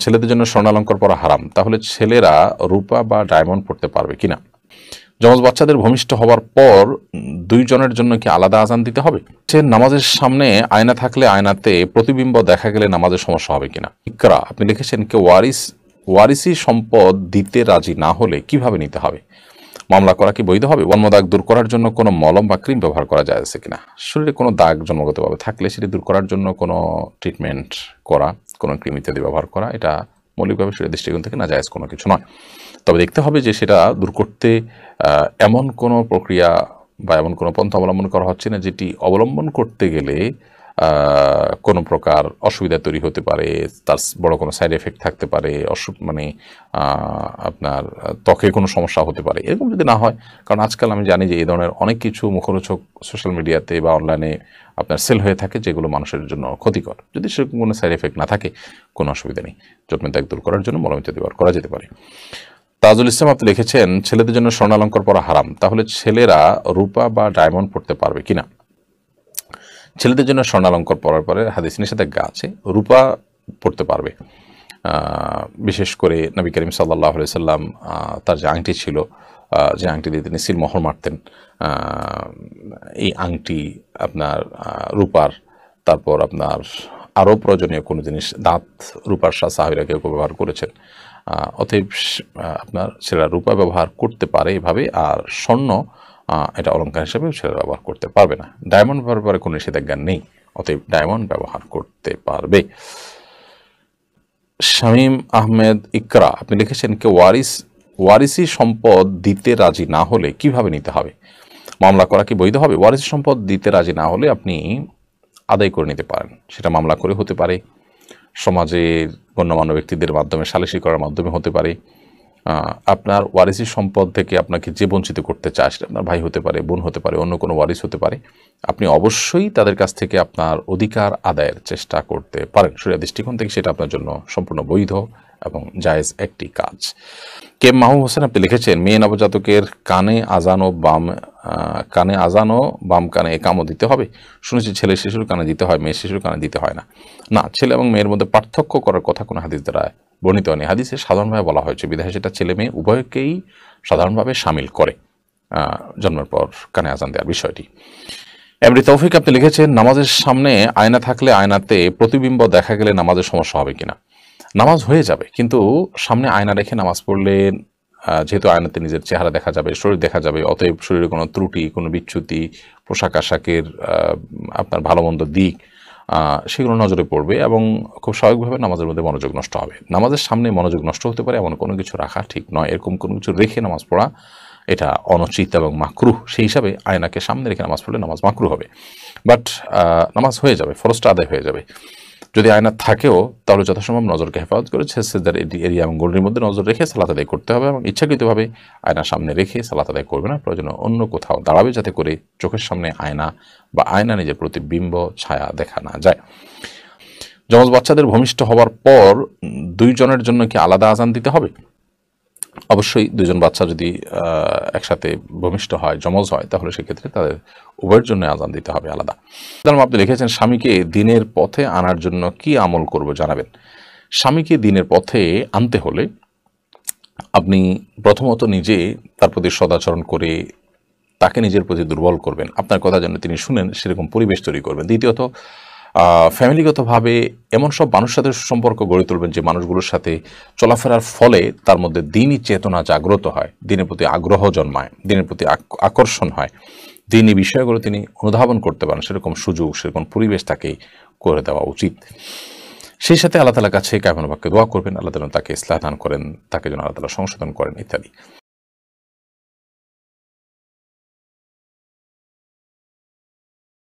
ছেলেদের জন্য স্বর্ণালঙ্কার পরা হারাম, তাহলে ছেলেরা রূপা বা ডায়মন্ড পড়তে পারবে কিনা? যমজ বাচ্চাদের ভূমিষ্ঠ হওয়ার পর দুইজনের জন্য কি আলাদা আজান দিতে হবে? সে নামাজের সামনে আয়না থাকলে আয়নাতে প্রতিবিম্ব দেখা গেলে নামাজের সমস্যা হবে কিনা? ইকরা আপনি লিখেছেন কে ওয়ারিসি সম্পদ দিতে রাজি না হলে কিভাবে নিতে হবে? মামলা করা কি বৈধ হবে? দাগ দূর করার জন্য কোনো মলম বা ক্রিম ব্যবহার করা যায় কিনা? শরীরে কোনো দাগ জন্মগতভাবে থাকলে সেটি দূর করার জন্য কোনো ট্রিটমেন্ট করা, কোনো ক্রিম ইত্যাদি ব্যবহার করা, এটা মৌলিকভাবে শরীরের দৃষ্টিকোণ থেকে না জায়েজ কোনো কিছু নয়। তবে দেখতে হবে যে সেটা দূর করতে এমন কোনো প্রক্রিয়া বা এমন কোনো পন্থা অবলম্বন করা হচ্ছে না যেটি অবলম্বন করতে গেলে কোনো প্রকার অসুবিধা তৈরি হতে পারে, তার বড় কোনো সাইড এফেক্ট থাকতে পারে, আপনার ত্বকে কোনো সমস্যা হতে পারে, এরকম যদি না হয়। কারণ আজকাল আমি জানি যে এই ধরনের অনেক কিছু মুখরোচক সোশ্যাল মিডিয়াতে বা অনলাইনে আপনার সেল হয়ে থাকে যেগুলো মানুষের জন্য ক্ষতিকর। যদি সেরকম কোনো সাইড এফেক্ট না থাকে কোনো অসুবিধা নেই, জন্মের দাগ দূর করার জন্য মলম ইত্যাদি ব্যবহার করা যেতে পারে। তাজুল ইসলাম আপনি লিখেছেন ছেলেদের জন্য স্বর্ণালঙ্কার পরা হারাম, তাহলে ছেলেরা রূপা বা ডায়মন্ড পড়তে পারবে কিনা? ছেলেদের জন্য স্বর্ণালঙ্কার পরার পরে হাদিস নিষেধাজ্ঞা আছে, রূপা পড়তে পারবে। বিশেষ করে নবী করিম সাল্লাল্লাহু আলাইহি সাল্লাম তার যে আংটি ছিল, যে আংটি দিয়ে তিনি সিলমোহর মারতেন, এই আংটি আপনার রূপার, তারপর আপনার আরও প্রয়োজনীয় কোনো জিনিস দাঁত রূপার সাহাবীরা কেউ ব্যবহার করেছেন। অতএব আপনার ছেলেরা রূপা ব্যবহার করতে পারে এভাবে, আর স্বর্ণ এটা অলঙ্কার হিসেবে ছেলেরা ব্যবহার করতে পারবে না। ডায়মন্ড ব্যবহারের কোনো নিষেধাজ্ঞা নেই, অতএব ডায়মন্ড ব্যবহার করতে পারবে। শামীম আহমেদ ইকরা আপনি লিখেছেন কে ওয়ারিসি সম্পদ দিতে রাজি না হলে কিভাবে নিতে হবে? মামলা করা কি বৈধ হবে? ওয়ারিসি সম্পদ দিতে রাজি না হলে আপনি আদায় করে নিতে পারেন, সেটা মামলা করে হতে পারে, সমাজের গণ্যমান্য ব্যক্তিদের মাধ্যমে সালিসি করার মাধ্যমে হতে পারে। আপনার ওয়ারিসি সম্পদ থেকে আপনাকে যে বঞ্চিত করতে চায়, সেটা আপনার ভাই হতে পারে, বোন হতে পারে, অন্য কোনো ওয়ারিস হতে পারে, আপনি অবশ্যই তাদের কাছ থেকে আপনার অধিকার আদায়ের চেষ্টা করতে পারেন। শরীয়তের দৃষ্টিকোণ থেকে সেটা আপনার জন্য সম্পূর্ণ বৈধ এবং জায়েজ একটি কাজ। কে মাহবুব হোসেন আপনি লিখেছেন মেয়ে নবজাতকের কানে আজান ও বাম কানে একামও দিতে হবে? শুনেছি ছেলে শিশুর কানে দিতে হয়, মেয়ে শিশুর কানে দিতে হয় না। না, ছেলে এবং মেয়ের মধ্যে পার্থক্য করার কথা কোনো হাদিস দ্বারা বর্ণিত হয়নি। হাদিসে সাধারণভাবে বলা হয়েছে, বিধায় সেটা ছেলে মেয়ে উভয়কেই সাধারণভাবে শামিল করে জন্মের পর কানে আজান দেওয়ার বিষয়টি। এমনি তৌফিক আপনি লিখেছেন নামাজের সামনে আয়না থাকলে আয়নাতে প্রতিবিম্ব দেখা গেলে নামাজের সমস্যা হবে কিনা? নামাজ হয়ে যাবে, কিন্তু সামনে আয়না রেখে নামাজ পড়লে যেহেতু আয়নাতে নিজের চেহারা দেখা যাবে, শরীর দেখা যাবে, অতএব শরীরে কোনো ত্রুটি, কোনো বিচ্যুতি, পোশাক আশাকের আপনার ভালো মন্দ দিক, সেগুলো নজরে পড়বে এবং খুব স্বাভাবিকভাবে নামাজের মধ্যে মনোযোগ নষ্ট হবে। নামাজের সামনে মনোযোগ নষ্ট হতে পারে এমন কোনো কিছু রাখা ঠিক নয়। এরকম কোনো কিছু রেখে নামাজ পড়া এটা অনুচিত এবং মাকরুহ। সেই হিসাবে আয়নাকে সামনে রেখে নামাজ পড়লে নামাজ মাকরুহ হবে, বাট নামাজ হয়ে যাবে, ফরজটা আদায় হয়ে যাবে। যদি আয়না থাকেও তাহলে যথাসম্ভব নজরকে হেফাজত করে সেজদার এরিয়া এবং গোলরির মধ্যে নজর রেখে সালাত আদায় করতে হবে এবং ইচ্ছাকৃতভাবে আয়নার সামনে রেখে সালাত আদায় করবে না। প্রয়োজনে অন্য কোথাও দাঁড়াবে যাতে করে চোখের সামনে আয়না বা আয়না নিজের প্রতিবিম্ব ছায়া দেখা না যায়। যমজ বাচ্চাদের ভূমিষ্ঠ হওয়ার পর দুইজনের জন্য কি আলাদা আজান দিতে হবে? অবশ্যই দুজন বাচ্চা যদি একসাথে ভূমিষ্ঠ হয়, যমজ হয়, তাহলে সেক্ষেত্রে তাদের উভয়ের জন্য আজান দিতে হবে আলাদা। আপনি লিখেছেন স্বামীকে দিনের পথে আনার জন্য কি আমল করব জানাবেন। স্বামীকে দিনের পথে আনতে হলে আপনি প্রথমত নিজে তার প্রতি সদাচরণ করে তাকে নিজের প্রতি দুর্বল করবেন, আপনার কথা যেন তিনি শুনেন সেরকম পরিবেশ তৈরি করবেন। দ্বিতীয়ত ফ্যামিলিগতভাবে এমন সব মানুষের সাথে সম্পর্ক গড়ে তুলবেন যে মানুষগুলোর সাথে চলাফেরার ফলে তার মধ্যে দিনই চেতনা জাগ্রত হয়, দিনের প্রতি আগ্রহ জন্মায়, দিনের প্রতি আকর্ষণ হয়, দিনই বিষয়গুলো তিনি অনুধাবন করতে পারেন, সেরকম সুযোগ, সেরকম পরিবেশ তাকে করে দেওয়া উচিত। সেই সাথে আল্লাহ তাআলার কাছে কায়মন বাক্যে দোয়া করবেন, আল্লাহ যেন তাকে ইসলাহ দান করেন, তাকে যেন আল্লাহ তাআলা সংশোধন করেন ইত্যাদি।